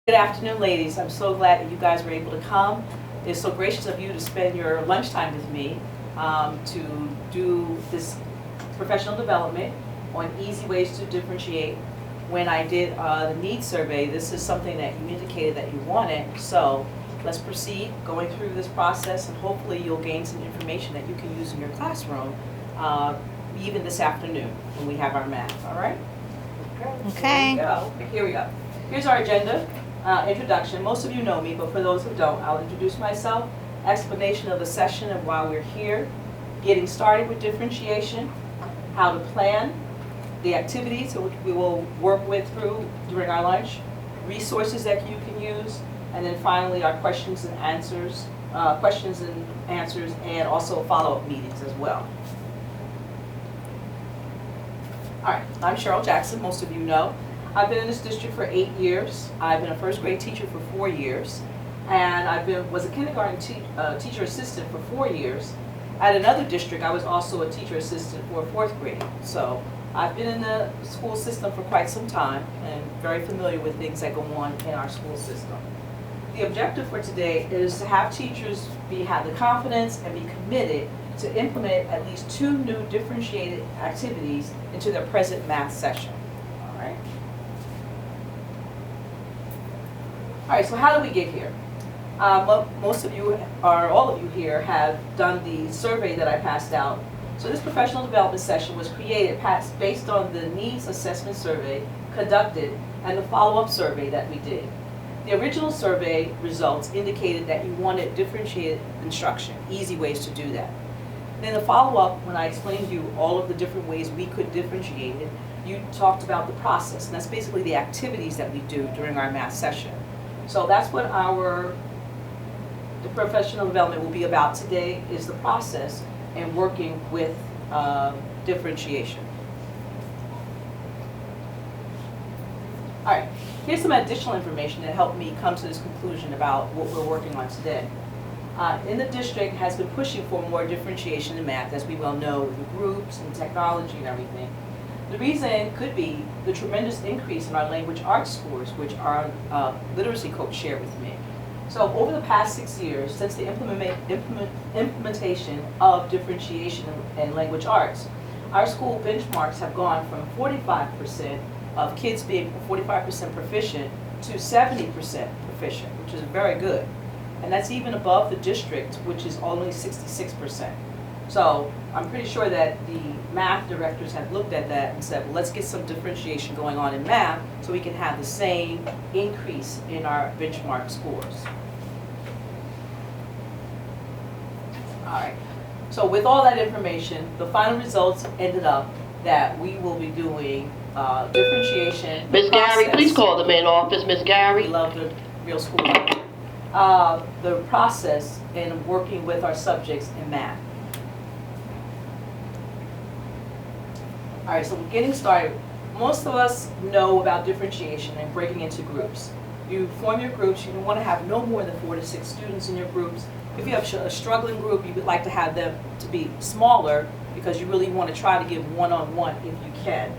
Good afternoon, ladies. I'm so glad that you guys were able to come. It's so gracious of you to spend your lunchtime with me to do this professional development on easy ways to differentiate. When I did the needs survey, this is something that you indicated that you wanted. So let's proceed going through this process, and hopefully you'll gain some information that you can use in your classroom, even this afternoon when we have our math. All right? Okay. Here we go. Here's our agenda. Introduction. Most of you know me, but for those who don't, I'll introduce myself. Explanation of the session of why we're here. Getting started with differentiation. How to plan. The activities which we will work with through during our lunch. Resources that you can use. And then finally our questions and answers, and also follow-up meetings as well. All right, I'm Cheryl Jackson, most of you know. I've been in this district for 8 years. I've been a first grade teacher for 4 years. And was a kindergarten teacher assistant for 4 years. At another district, I was also a teacher assistant for 4th grade. So I've been in the school system for quite some time and very familiar with things that go on in our school system. The objective for today is to have teachers have the confidence and be committed to implement at least 2 new differentiated activities into their present math session. All right. All right, so how do we get here? Most of you, or all of you here, have done the survey that I passed out. So this professional development session was created based on the needs assessment survey conducted and the follow-up survey that we did. The original survey results indicated that you wanted differentiated instruction, easy ways to do that. Then the follow-up, when I explained to you all of the different ways we could differentiate it, you talked about the process, and that's basically the activities that we do during our math session. So that's what the professional development will be about today, is the process and working with differentiation. All right, here's some additional information that helped me come to this conclusion about what we're working on today. In the district has been pushing for more differentiation in math, as we well know, with the groups and technology and everything. The reason could be the tremendous increase in our language arts scores, which our literacy coach shared with me. So over the past 6 years, since the implementation of differentiation in language arts, our school benchmarks have gone from 45% of kids being 45% proficient to 70% proficient, which is very good. And that's even above the district, which is only 66%. So I'm pretty sure that the math directors have looked at that and said, well, let's get some differentiation going on in math so we can have the same increase in our benchmark scores. All right, so with all that information, the final results ended up that we will be doing differentiation. Ms. Gary, please call the main office, Ms. Gary. We love the real school. The process in working with our subjects in math. All right, so we're getting started. Most of us know about differentiation and breaking into groups. You form your groups. You want to have no more than 4 to 6 students in your groups. If you have a struggling group, you would like to have them to be smaller because you really want to try to give one-on-one if you can.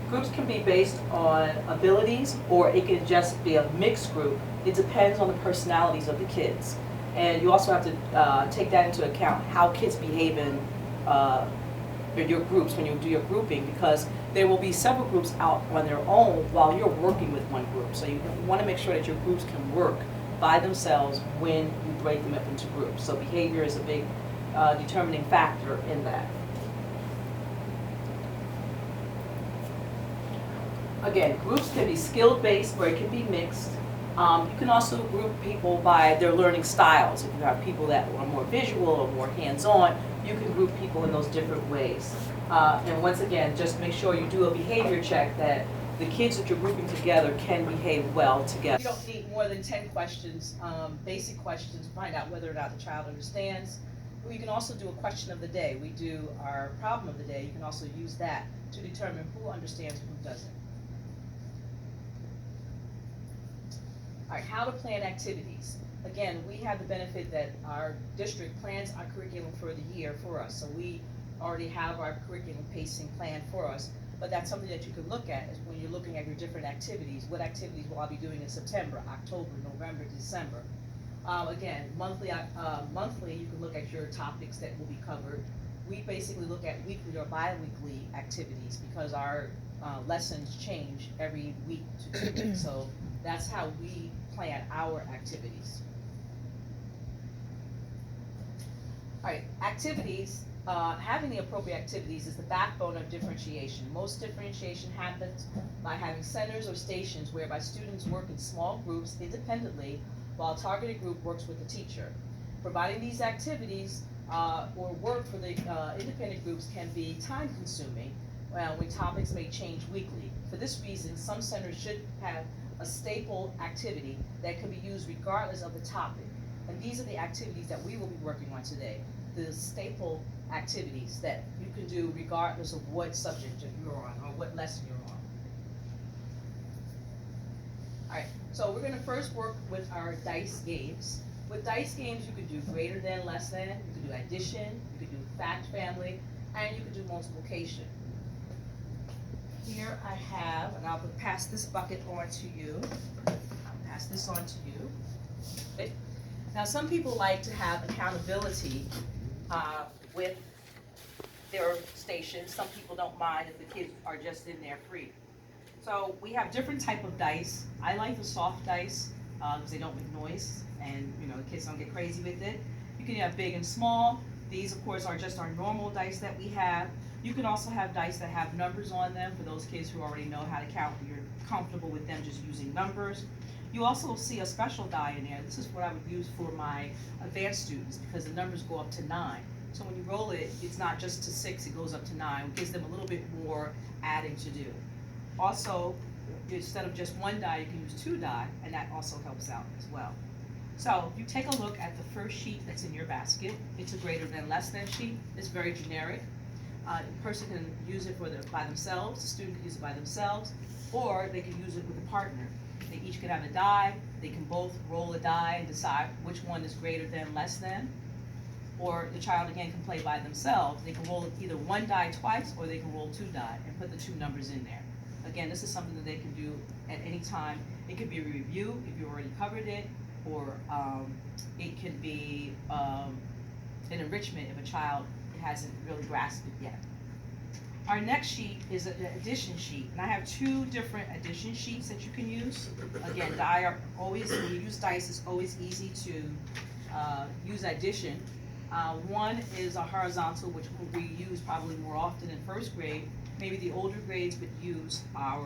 Groups can be based on abilities, or it can just be a mixed group. It depends on the personalities of the kids. And you also have to take that into account, how kids behave in your groups when you do your grouping, because there will be several groups out on their own while you're working with one group. So you want to make sure that your groups can work by themselves when you break them up into groups. So behavior is a big determining factor in that. Again, groups can be skill-based or it can be mixed. You can also group people by their learning styles. If you have people that are more visual or more hands-on, you can group people in those different ways. And once again, just make sure you do a behavior check that the kids that you're grouping together can behave well together. You don't need more than 10 questions, basic questions, to find out whether or not the child understands. Or you can also do a question of the day. We do our problem of the day. You can also use that to determine who understands and who doesn't. All right, how to plan activities. Again, we have the benefit that our district plans our curriculum for the year for us. So we already have our curriculum pacing planned for us. but that's something that you can look at is when you're looking at your different activities. What activities will I be doing in September, October, November, December? Again, monthly, you can look at your topics that will be covered. We basically look at weekly or bi-weekly activities because our lessons change every week to 2 weeks. So that's how we plan our activities. All right, activities, having the appropriate activities is the backbone of differentiation. Most differentiation happens by having centers or stations whereby students work in small groups independently while a targeted group works with the teacher. Providing these activities or work for the independent groups can be time consuming when topics may change weekly. For this reason, some centers should have a staple activity that can be used regardless of the topic. And these are the activities that we will be working on today. The staple activities that you can do regardless of what subject you're on or what lesson you're on. Alright, so we're gonna first work with our dice games. With dice games, you could do greater than, less than, you could do addition, you could do fact family, and you could do multiplication. Here I have, and I'll pass this bucket on to you. I'll pass this on to you. Okay. Now, some people like to have accountability with their station. Some people don't mind if the kids are just in there free. So we have different type of dice. I like the soft dice because they don't make noise and the kids don't get crazy with it. You can have big and small. These of course are just our normal dice that we have. You can also have dice that have numbers on them for those kids who already know how to count and you're comfortable with them just using numbers. You also see a special die in there. This is what I would use for my advanced students because the numbers go up to 9. So when you roll it, it's not just to 6, it goes up to 9. It gives them a little bit more adding to do. Also, instead of just 1 die, you can use 2 die, and that also helps out as well. So if you take a look at the first sheet that's in your basket, it's a greater than, less than sheet. It's very generic. The person can use it by themselves, the student can use it by themselves, or they can use it with a partner. They each can have a die, they can both roll a die and decide which one is greater than, less than, or the child again can play by themselves. They can roll either 1 die twice or they can roll 2 die and put the 2 numbers in there. Again, this is something that they can do at any time. It could be a review if you already covered it, or it can be an enrichment if a child hasn't really grasped it yet. Our next sheet is an addition sheet, and I have 2 different addition sheets that you can use. Again, die are always, when you use dice, it's always easy to use addition. One is a horizontal, which we use probably more often in first grade. Maybe the older grades would use our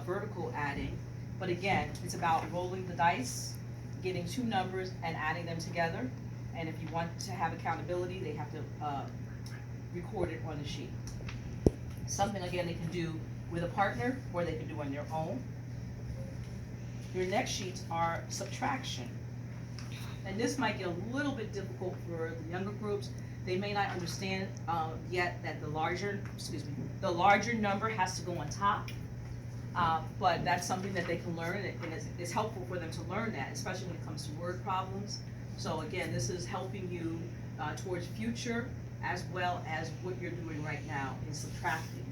vertical adding, but again, it's about rolling the dice, getting 2 numbers and adding them together. And if you want to have accountability, they have to record it on the sheet. Something again they can do with a partner or they can do on their own. Your next sheets are subtraction. And this might get a little bit difficult for the younger groups. They may not understand yet that the larger number has to go on top. But that's something that they can learn, and it's helpful for them to learn that, especially when it comes to word problems. So again, this is helping you towards future as well as what you're doing right now in subtracting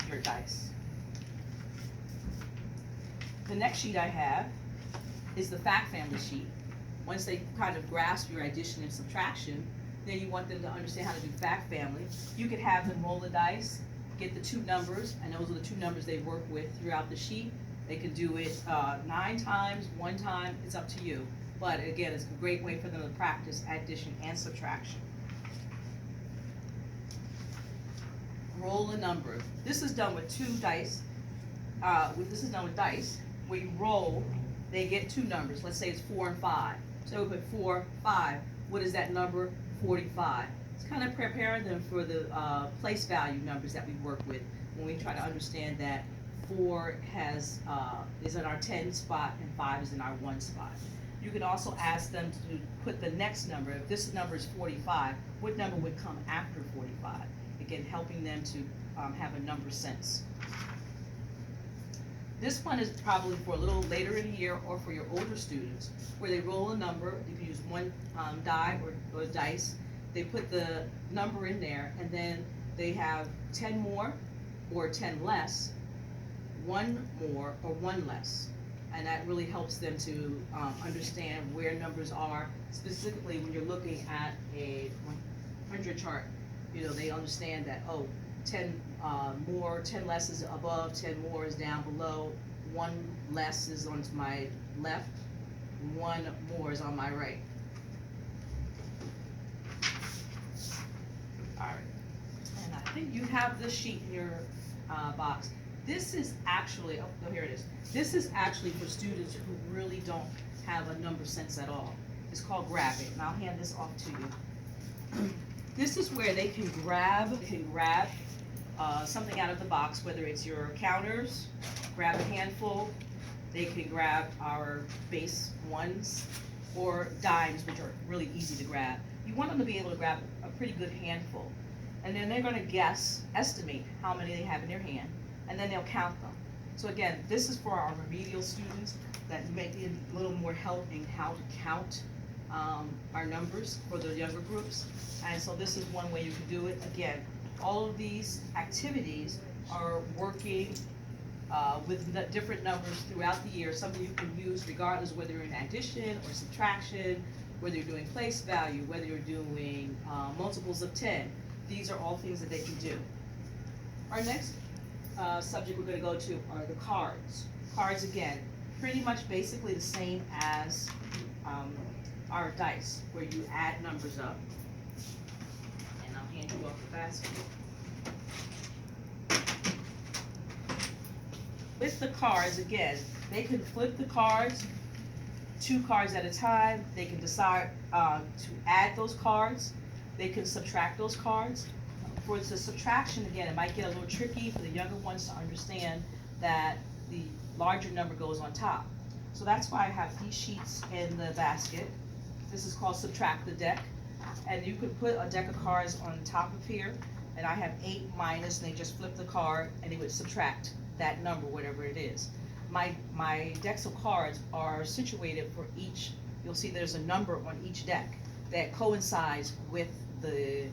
your dice. The next sheet I have is the fact family sheet. Once they kind of grasp your addition and subtraction, then you want them to understand how to do fact family. You could have them roll the dice, get the 2 numbers, and those are the 2 numbers they work with throughout the sheet. They can do it 9 times, 1 time, it's up to you. But again, it's a great way for them to practice addition and subtraction. Roll a number. This is done with 2 dice. This is done with dice. Where you roll, they get 2 numbers. Let's say it's 4 and 5. So we put 4, 5. What is that number? 45. It's kind of preparing them for the place value numbers that we work with when we try to understand that 4 is in our 10 spot and 5 is in our 1 spot. You can also ask them to put the next number. If this number is 45, what number would come after 45? Again, helping them to have a number sense. This one is probably for a little later in the year or for your older students, where they roll a number. You can use 1 die or dice. They put the number in there, and then they have 10 more or 10 less, 1 more or 1 less. And that really helps them to understand where numbers are, specifically when you're looking at a 100 chart. They understand that, 10 more, 10 less is above, 10 more is down below, 1 less is on my left, 1 more is on my right. Alright, and I think you have this sheet in your box. This is actually, here it is. This is actually for students who really don't have a number sense at all. It's called Grab It, and I'll hand this off to you. This is where they can grab something out of the box, whether it's your counters, grab a handful, they can grab our base ones, or dimes, which are really easy to grab. You want them to be able to grab a pretty good handful. And then they're gonna estimate how many they have in their hand, and then they'll count them. So again, this is for our remedial students that may need a little more help in how to count our numbers for the younger groups. And so this is one way you can do it. Again, all of these activities are working with different numbers throughout the year, something you can use regardless whether you're in addition or subtraction, whether you're doing place value, whether you're doing multiples of 10. These are all things that they can do. Our next subject we're going to go to are the cards. Cards, again, pretty much basically the same as our dice, where you add numbers up. And I'll hand you off the basket. With the cards, again, they can flip the cards, 2 cards at a time. They can decide to add those cards. They can subtract those cards. For the subtraction, again, it might get a little tricky for the younger ones to understand that the larger number goes on top. So that's why I have these sheets in the basket. This is called Subtract the Deck. And you could put a deck of cards on top of here, and I have 8 minus, and they just flip the card, and they would subtract that number, whatever it is. My decks of cards are situated for each. You'll see there's a number on each deck that coincides with the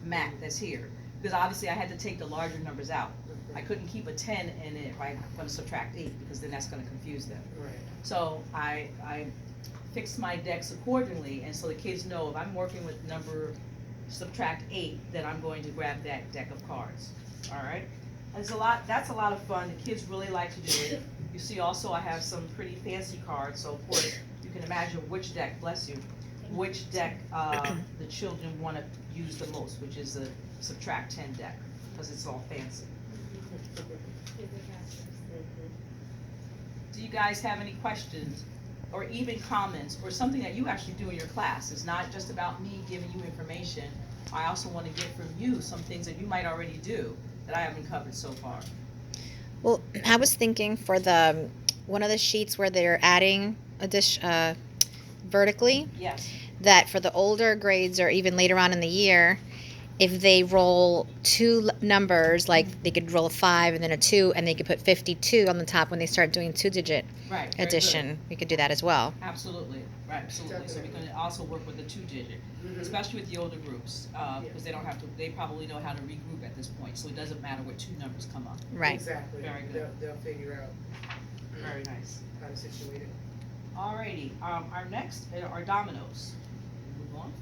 mat that's here. Because obviously I had to take the larger numbers out. I couldn't keep a 10 in it if I'm going to subtract 8, because then that's going to confuse them. Right. So I fixed my decks accordingly, and so the kids know if I'm working with number subtract 8, then I'm going to grab that deck of cards. All right. That's a lot of fun. The kids really like to do it. You see also I have some pretty fancy cards, so of course you can imagine which deck, bless you, which deck the children want to use the most, which is the subtract 10 deck, because it's all fancy. Do you guys have any questions or even comments or something that you actually do in your class? It's not just about me giving you information. I also want to get from you some things that you might already do that I haven't covered so far. Well, I was thinking for the one of the sheets where they're adding vertically, Yes. that for the older grades or even later on in the year, if they roll 2 numbers, like they could roll a 5 and then a 2, and they could put 52 on the top when they start doing 2-digit Right. very addition. good. We could do that as well. Absolutely. Right. Absolutely. So we're going to also work with the 2-digit, especially with the older groups, because they don't have to. They probably know how to regroup at this point, so it doesn't matter what 2 numbers come up. Right. Exactly. Very good. They'll figure out Very nice. how to situate it. Alrighty. Our next are dominoes. Move on.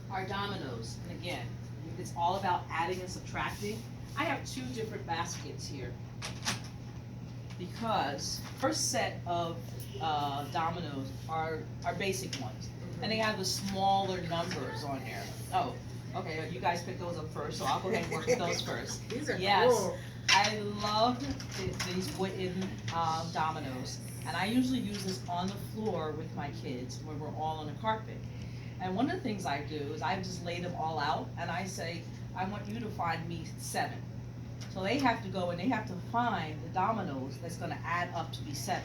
Our dominoes, and again, it's all about adding and subtracting. I have 2 different baskets here because first set of dominoes are basic ones, and they have the smaller numbers on there. Oh, okay. You guys pick those up first, so I'll go ahead and work with those first. These are Yes. cool. I love these wooden dominoes, and I usually use this on the floor with my kids when we're all on the carpet. And one of the things I do is I just lay them all out, and I say, I want you to find me 7. So they have to go and they have to find the dominoes that's going to add up to be 7.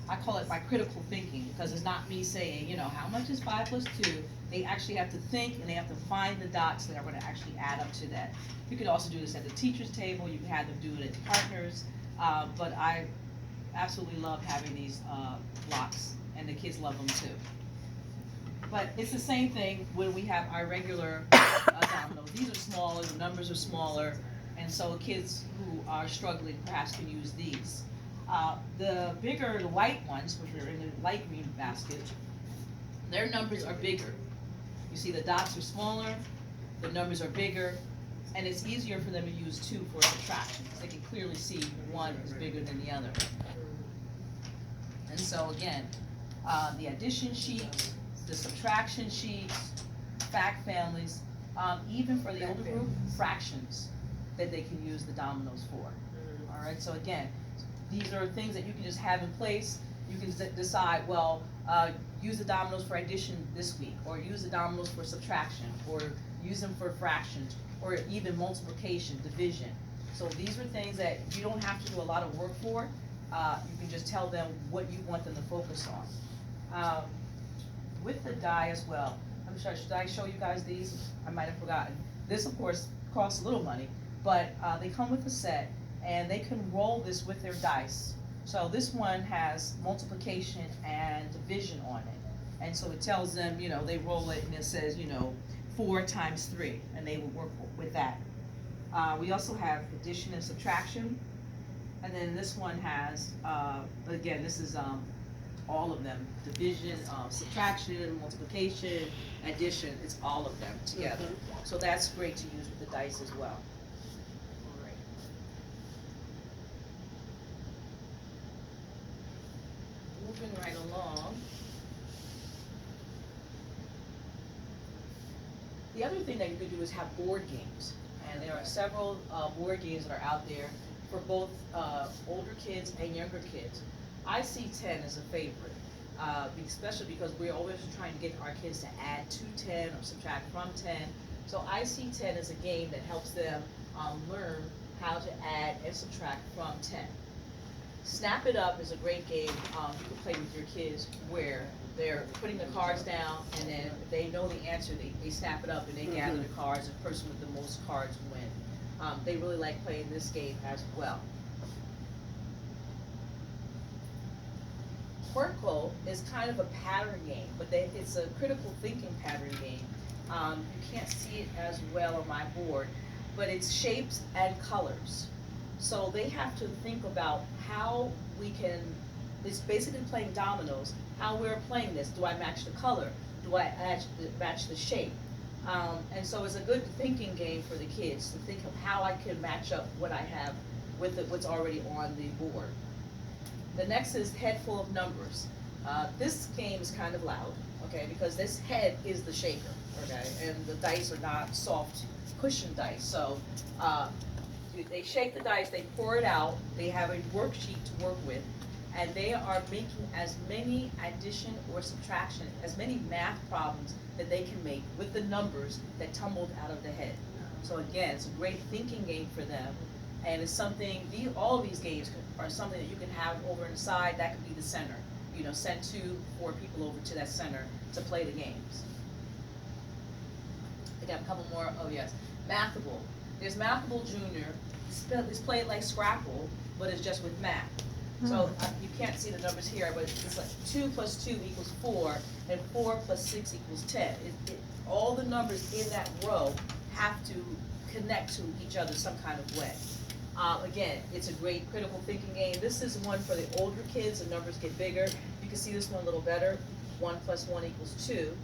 I call it my critical thinking, because it's not me saying, how much is 5 plus 2? They actually have to think, and they have to find the dots that are going to actually add up to that. You could also do this at the teacher's table. You can have them do it at partners. But I absolutely love having these blocks, and the kids love them too. But it's the same thing when we have our regular dominoes. These are smaller, the numbers are smaller, and so kids who are struggling perhaps can use these. The bigger, the white ones, which are in the light green basket, their numbers are bigger. You see the dots are smaller, the numbers are bigger, and it's easier for them to use 2 for subtraction, because they can clearly see one is bigger than the other. And so again, the addition sheets, the subtraction sheets, fact families, even for the older group, fractions that they can use the dominoes for. All right, so again, these are things that you can just have in place. You can decide, well, use the dominoes for addition this week, or use the dominoes for subtraction, or use them for fractions, or even multiplication, division. So these are things that you don't have to do a lot of work for. You can just tell them what you want them to focus on. With the die as well, I'm sorry, should I show you guys these? I might have forgotten. This, of course, costs a little money, but they come with a set, and they can roll this with their dice. So this one has multiplication and division on it. And so it tells them, you know, they roll it and it says, you know, 4 times 3, and they will work with that. We also have addition and subtraction. And then this one has, again, this is all of them, division, subtraction, multiplication, addition, it's all of them together. So that's great to use with the dice as well. All right. Moving right along. The other thing that you could do is have board games. And there are several board games that are out there for both older kids and younger kids. I see 10 as a favorite, especially because we're always trying to get our kids to add to 10 or subtract from 10. So I see 10 as a game that helps them learn how to add and subtract from 10. Snap It Up is a great game you can play with your kids where they're putting the cards down, and then if they know the answer, they snap it up and they gather the cards, the person with the most cards win. They really like playing this game as well. Quirkle is kind of a pattern game, but it's a critical thinking pattern game. You can't see it as well on my board, but it's shapes and colors. So they have to think about how we can, it's basically playing dominoes, how we're playing this. Do I match the color? Do I match the shape? And so it's a good thinking game for the kids to think of how I can match up what I have with what's already on the board. The next is Head Full of Numbers. This game is kind of loud, okay, because this head is the shaker, okay, and the dice are not soft cushion dice. So they shake the dice, they pour it out, they have a worksheet to work with, and they are making as many addition or subtraction, as many math problems that they can make with the numbers that tumbled out of the head. So again, it's a great thinking game for them, and it's something, all of these games are something that you can have over inside. That could be the center. You know, send 2-4 people over to that center to play the games. I got a couple more, oh yes. Mathable. There's Mathable Junior. It's played like Scrabble, but it's just with math. So you can't see the numbers here, but it's like 2 + 2 = 4, and 4 + 6 = 10. All the numbers in that row have to connect to each other some kind of way. Again, it's a great critical thinking game. This is one for the older kids. The numbers get bigger. You can see this one a little better. 1 + 1 = 2,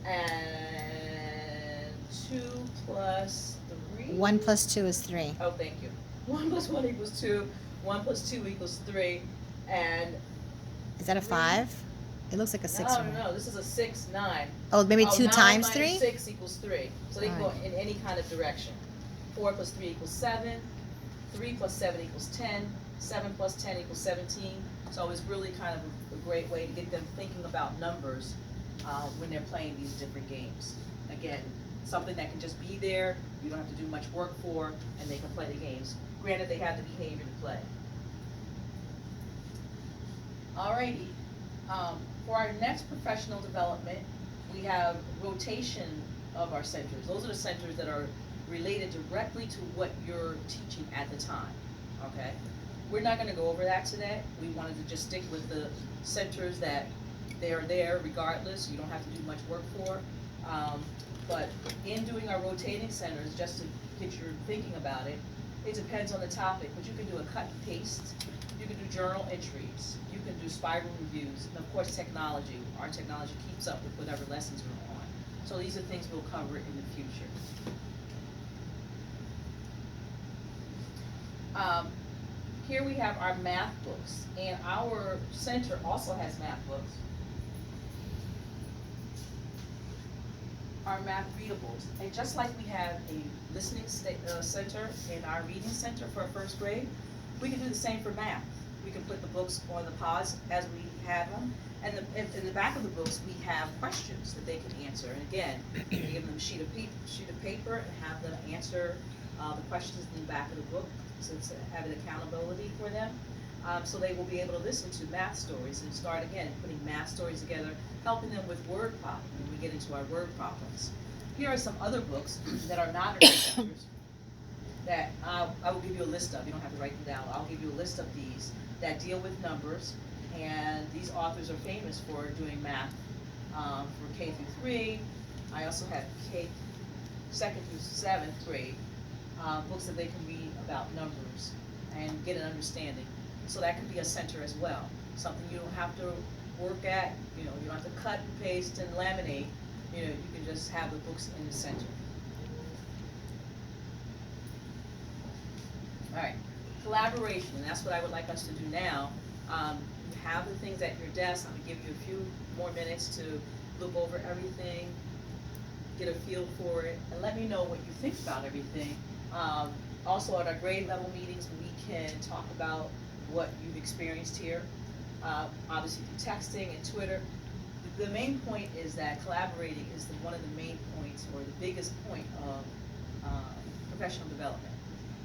and 2 + 3. 1 + 2 is 3. Oh, thank you. 1 + 1 = 2. 1 + 2 = 3, and Is that a 5? It looks like a 6. no, this is a 6, 9. Oh, maybe 2 times 9 - 3? 6 = 3. So they can go in any kind of direction. 4 + 3 = 7. 3 + 7 = 10. 7 + 10 = 17. So it's really kind of a great way to get them thinking about numbers when they're playing these different games. Again, something that can just be there, you don't have to do much work for, and they can play the games. Granted, they have the behavior to play. Alrighty, for our next professional development, we have rotation of our centers. Those are the centers that are related directly to what you're teaching at the time, okay? We're not gonna go over that today. We wanted to just stick with the centers that They're there regardless, you don't have to do much work for. But in doing our rotating centers, just to get your thinking about it, it depends on the topic, but you can do a cut and paste, you can do journal entries, you can do spiral reviews, and of course technology. Our technology keeps up with whatever lessons are on. So these are things we'll cover in the future. Here we have our math books, and our center also has math books. Our math readables, and just like we have a listening center and our reading center for first grade, we can do the same for math. We can put the books on the pods as we have them, and in the back of the books we have questions that they can answer. And again, we give them a sheet of paper and have them answer the questions in the back of the book, so it's have an accountability for them. So they will be able to listen to math stories and start again putting math stories together, helping them with word problems when we get into our word problems. Here are some other books that are not in our centers that I will give you a list of. You don't have to write them down. I'll give you a list of these that deal with numbers, and these authors are famous for doing math for K through 3. I also have K 2nd through 7th grade books that they can read about numbers and get an understanding. So that could be a center as well, something you don't have to work at, you don't have to cut and paste and laminate, you can just have the books in the center. Alright, collaboration, and that's what I would like us to do now. You have the things at your desk. I'm going to give you a few more minutes to look over everything, get a feel for it, and let me know what you think about everything. Also at our grade level meetings, we can talk about what you've experienced here, obviously through texting and Twitter. The main point is that collaborating is one of the main points, or the biggest point of professional development.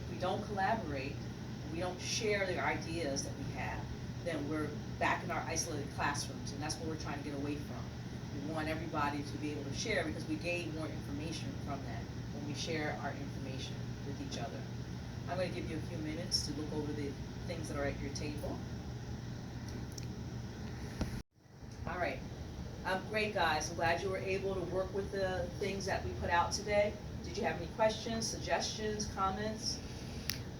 If we don't collaborate, we don't share the ideas that we have, then we're back in our isolated classrooms, and that's what we're trying to get away from. We want everybody to be able to share because we gain more information from that when we share our information with each other. I'm going to give you a few minutes to look over the things that are at your table. All right. Great, guys. I'm glad you were able to work with the things that we put out today. Did you have any questions, suggestions, comments?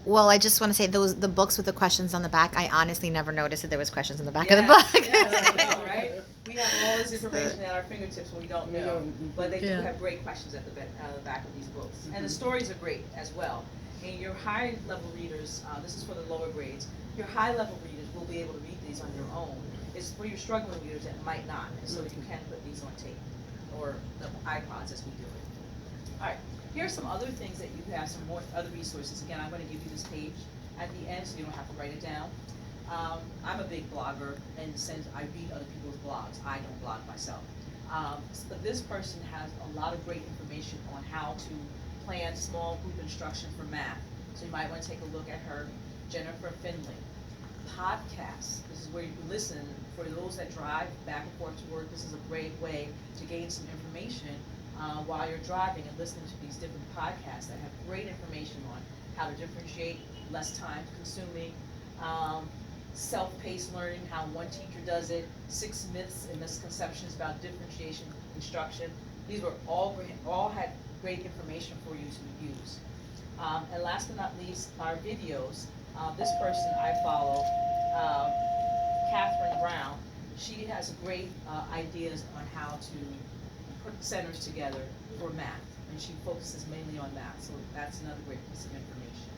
Well, I just want to say the books with the questions on the back, I honestly never noticed that there was questions on the back of the book. Yeah, I know, right? We have all this information at our fingertips when we don't know, but they do have great questions at the back of these books. And the stories are great as well. And your high level readers, this is for the lower grades, your high level readers will be able to read these on their own. It's for your struggling readers that might not, and so that you can put these on tape or the iPods as we do it. All right, here's some other things that you have, some more other resources. Again, I'm going to give you this page at the end so you don't have to write it down. I'm a big blogger in the sense I read other people's blogs. I don't blog myself. But this person has a lot of great information on how to plan small group instruction for math. So you might want to take a look at her, Jennifer Finley. Podcasts, this is where you can listen. For those that drive back and forth to work, this is a great way to gain some information while you're driving and listening to these different podcasts that have great information on how to differentiate, less time consuming, self-paced learning, how one teacher does it, 6 myths and misconceptions about differentiation instruction. These were all had great information for you to use. And last but not least, our videos. This person I follow, Catherine Brown, she has great ideas on how to put centers together for math, and she focuses mainly on math, so that's another great piece of information.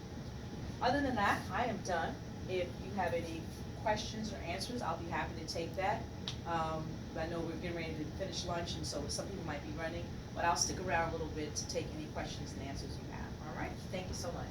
Other than that, I am done. If you have any questions or answers, I'll be happy to take that. I know we're getting ready to finish lunch, and so some people might be running, but I'll stick around a little bit to take any questions and answers you have. All right? Thank you so much.